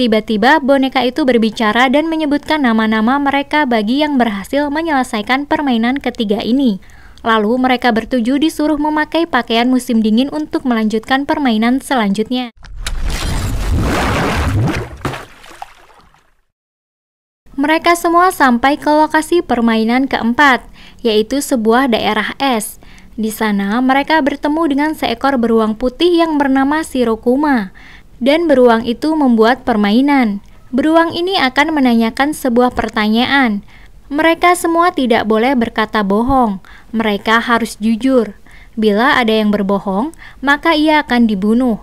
Tiba-tiba boneka itu berbicara dan menyebutkan nama-nama mereka bagi yang berhasil menyelesaikan permainan ketiga ini. Lalu mereka bertujuh disuruh memakai pakaian musim dingin untuk melanjutkan permainan selanjutnya. Mereka semua sampai ke lokasi permainan keempat, yaitu sebuah daerah es. Di sana mereka bertemu dengan seekor beruang putih yang bernama Shirokuma. Dan beruang itu membuat permainan. Beruang ini akan menanyakan sebuah pertanyaan. Mereka semua tidak boleh berkata bohong. Mereka harus jujur. Bila ada yang berbohong, maka ia akan dibunuh.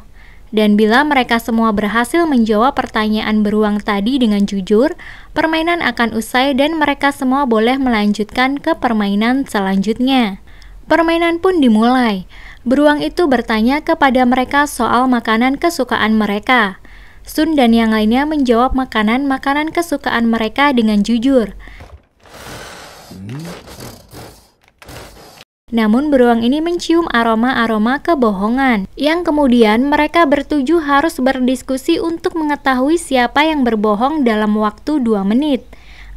Dan bila mereka semua berhasil menjawab pertanyaan beruang tadi dengan jujur, permainan akan usai dan mereka semua boleh melanjutkan ke permainan selanjutnya. Permainan pun dimulai. Beruang itu bertanya kepada mereka soal makanan kesukaan mereka. Sun dan yang lainnya menjawab makanan-makanan kesukaan mereka dengan jujur. Namun beruang ini mencium aroma-aroma kebohongan, yang kemudian mereka bertujuh harus berdiskusi untuk mengetahui siapa yang berbohong dalam waktu 2 menit.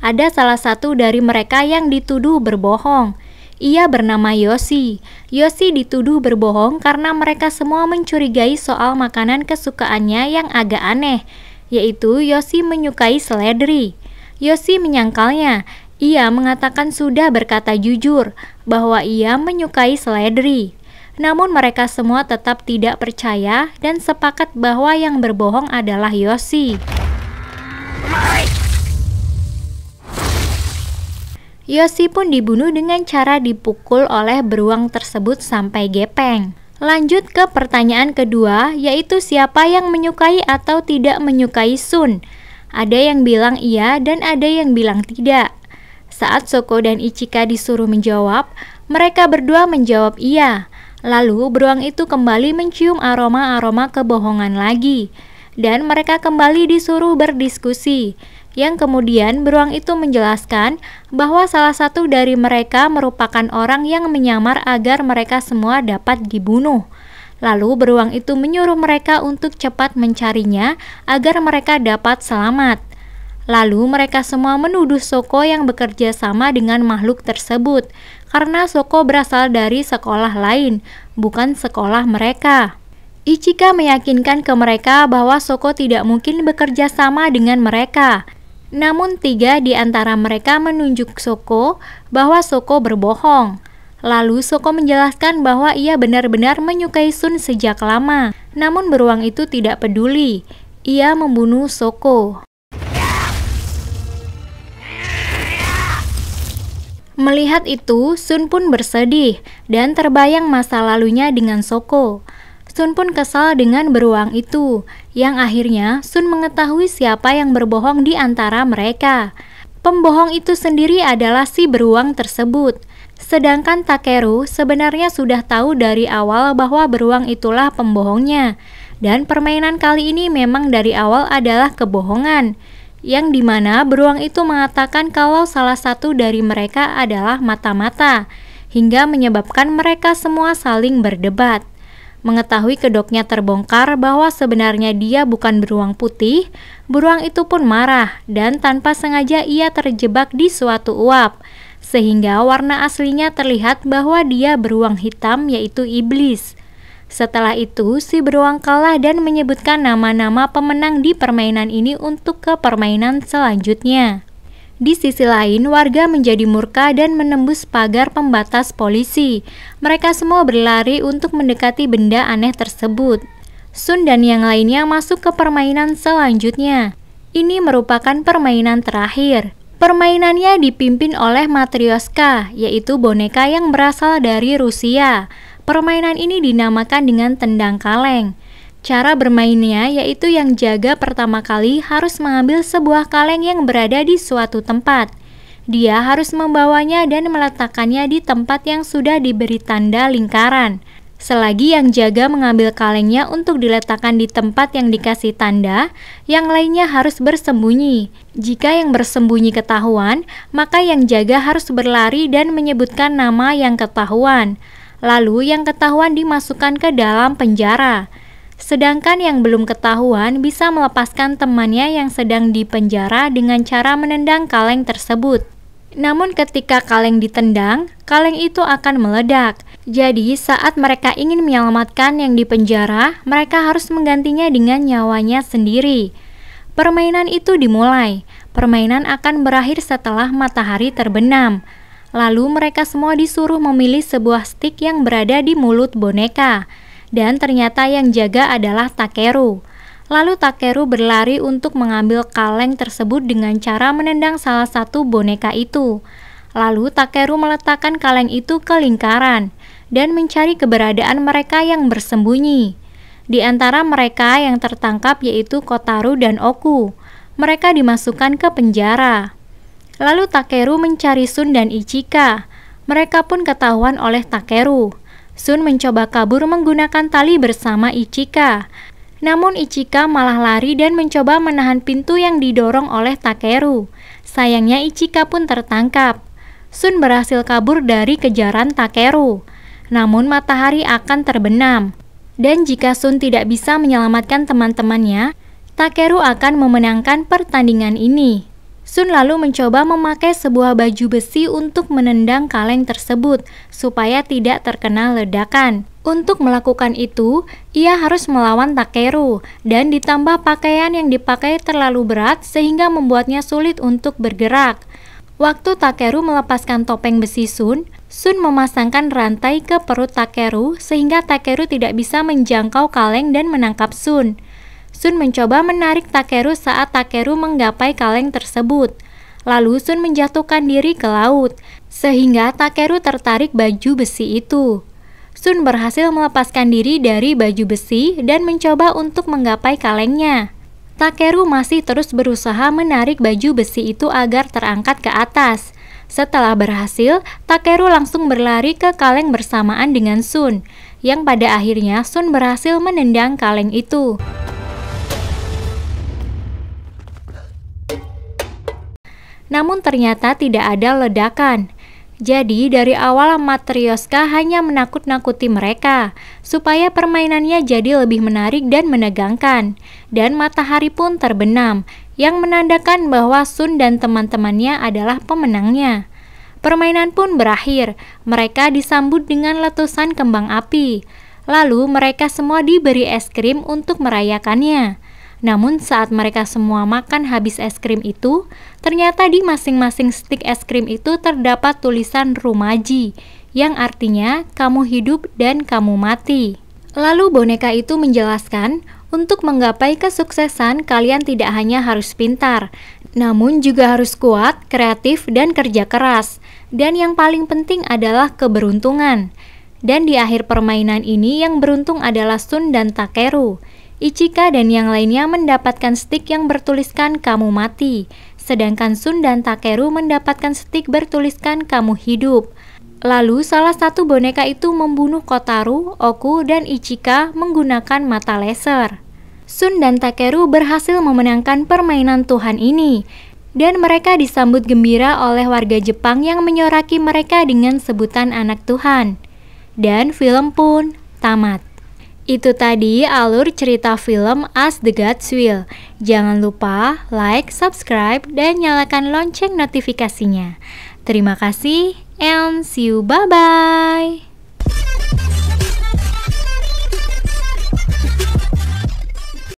Ada salah satu dari mereka yang dituduh berbohong. Ia bernama Yoshi. Yoshi dituduh berbohong karena mereka semua mencurigai soal makanan kesukaannya yang agak aneh, yaitu Yoshi menyukai seledri. Yoshi menyangkalnya. Ia mengatakan sudah berkata jujur bahwa ia menyukai seledri. Namun mereka semua tetap tidak percaya dan sepakat bahwa yang berbohong adalah Yoshi. Yoshi pun dibunuh dengan cara dipukul oleh beruang tersebut sampai gepeng. Lanjut ke pertanyaan kedua, yaitu siapa yang menyukai atau tidak menyukai Sun. Ada yang bilang iya dan ada yang bilang tidak. Saat Shoko dan Ichika disuruh menjawab, mereka berdua menjawab iya. Lalu beruang itu kembali mencium aroma-aroma kebohongan lagi. Dan mereka kembali disuruh berdiskusi. Yang kemudian beruang itu menjelaskan bahwa salah satu dari mereka merupakan orang yang menyamar agar mereka semua dapat dibunuh. Lalu beruang itu menyuruh mereka untuk cepat mencarinya agar mereka dapat selamat. Lalu mereka semua menuduh Shoko yang bekerja sama dengan makhluk tersebut karena Shoko berasal dari sekolah lain, bukan sekolah mereka. Ichika meyakinkan ke mereka bahwa Shoko tidak mungkin bekerja sama dengan mereka. Namun 3 di antara mereka menunjuk Shoko bahwa Shoko berbohong. Lalu Shoko menjelaskan bahwa ia benar-benar menyukai Sun sejak lama. Namun beruang itu tidak peduli. Ia membunuh Shoko. Melihat itu, Sun pun bersedih dan terbayang masa lalunya dengan Shoko. Sun pun kesal dengan beruang itu, yang akhirnya Sun mengetahui siapa yang berbohong di antara mereka. Pembohong itu sendiri adalah si beruang tersebut. Sedangkan Takeru sebenarnya sudah tahu dari awal bahwa beruang itulah pembohongnya. Dan permainan kali ini memang dari awal adalah kebohongan, yang dimana beruang itu mengatakan kalau salah satu dari mereka adalah mata-mata, hingga menyebabkan mereka semua saling berdebat. Mengetahui kedoknya terbongkar bahwa sebenarnya dia bukan beruang putih, beruang itu pun marah dan tanpa sengaja ia terjebak di suatu uap, sehingga warna aslinya terlihat bahwa dia beruang hitam yaitu iblis. Setelah itu, si beruang kalah dan menyebutkan nama-nama pemenang di permainan ini untuk ke permainan selanjutnya. Di sisi lain, warga menjadi murka dan menembus pagar pembatas polisi. Mereka semua berlari untuk mendekati benda aneh tersebut. Sun dan yang lainnya masuk ke permainan selanjutnya. Ini merupakan permainan terakhir. Permainannya dipimpin oleh Matryoshka, yaitu boneka yang berasal dari Rusia. Permainan ini dinamakan dengan tendang kaleng. Cara bermainnya yaitu yang jaga pertama kali harus mengambil sebuah kaleng yang berada di suatu tempat. Dia harus membawanya dan meletakkannya di tempat yang sudah diberi tanda lingkaran. Selagi yang jaga mengambil kalengnya untuk diletakkan di tempat yang dikasih tanda, yang lainnya harus bersembunyi. Jika yang bersembunyi ketahuan, maka yang jaga harus berlari dan menyebutkan nama yang ketahuan. Lalu yang ketahuan dimasukkan ke dalam penjara. Sedangkan yang belum ketahuan bisa melepaskan temannya yang sedang dipenjara dengan cara menendang kaleng tersebut. Namun ketika kaleng ditendang, kaleng itu akan meledak. Jadi saat mereka ingin menyelamatkan yang dipenjara, mereka harus menggantinya dengan nyawanya sendiri. Permainan itu dimulai. Permainan akan berakhir setelah matahari terbenam. Lalu mereka semua disuruh memilih sebuah stik yang berada di mulut boneka. Dan ternyata yang jaga adalah Takeru. Lalu Takeru berlari untuk mengambil kaleng tersebut dengan cara menendang salah satu boneka itu. Lalu Takeru meletakkan kaleng itu ke lingkaran dan mencari keberadaan mereka yang bersembunyi. Di antara mereka yang tertangkap yaitu Kotaro dan Oku. Mereka dimasukkan ke penjara. Lalu Takeru mencari Sun dan Ichika. Mereka pun ketahuan oleh Takeru. Sun mencoba kabur menggunakan tali bersama Ichika. Namun Ichika malah lari dan mencoba menahan pintu yang didorong oleh Takeru. Sayangnya Ichika pun tertangkap. Sun berhasil kabur dari kejaran Takeru. Namun matahari akan terbenam. Dan jika Sun tidak bisa menyelamatkan teman-temannya, Takeru akan memenangkan pertandingan ini. Sun lalu mencoba memakai sebuah baju besi untuk menendang kaleng tersebut supaya tidak terkena ledakan. Untuk melakukan itu, ia harus melawan Takeru dan ditambah pakaian yang dipakai terlalu berat sehingga membuatnya sulit untuk bergerak. Waktu Takeru melepaskan topeng besi Sun, Sun memasangkan rantai ke perut Takeru sehingga Takeru tidak bisa menjangkau kaleng dan menangkap Sun. Sun mencoba menarik Takeru saat Takeru menggapai kaleng tersebut. Lalu Sun menjatuhkan diri ke laut, sehingga Takeru tertarik baju besi itu. Sun berhasil melepaskan diri dari baju besi dan mencoba untuk menggapai kalengnya. Takeru masih terus berusaha menarik baju besi itu agar terangkat ke atas. Setelah berhasil, Takeru langsung berlari ke kaleng bersamaan dengan Sun, yang pada akhirnya Sun berhasil menendang kaleng itu. Namun ternyata tidak ada ledakan. Jadi dari awal Matryoshka hanya menakut-nakuti mereka, supaya permainannya jadi lebih menarik dan menegangkan. Dan matahari pun terbenam, yang menandakan bahwa Sun dan teman-temannya adalah pemenangnya. Permainan pun berakhir, mereka disambut dengan letusan kembang api. Lalu mereka semua diberi es krim untuk merayakannya. Namun saat mereka semua makan habis es krim itu, ternyata di masing-masing stik es krim itu terdapat tulisan Rumaji, yang artinya kamu hidup dan kamu mati. Lalu boneka itu menjelaskan, untuk menggapai kesuksesan kalian tidak hanya harus pintar, namun juga harus kuat, kreatif, dan kerja keras. Dan yang paling penting adalah keberuntungan. Dan di akhir permainan ini yang beruntung adalah Sun dan Takeru. Ichika dan yang lainnya mendapatkan stik yang bertuliskan kamu mati, sedangkan Sun dan Takeru mendapatkan stik bertuliskan kamu hidup. Lalu salah satu boneka itu membunuh Kotaro, Oku, dan Ichika menggunakan mata laser. Sun dan Takeru berhasil memenangkan permainan Tuhan ini, dan mereka disambut gembira oleh warga Jepang yang menyoraki mereka dengan sebutan anak Tuhan. Dan film pun tamat. Itu tadi alur cerita film As the Gods Will. Jangan lupa like, subscribe, dan nyalakan lonceng notifikasinya. Terima kasih and see you, bye-bye.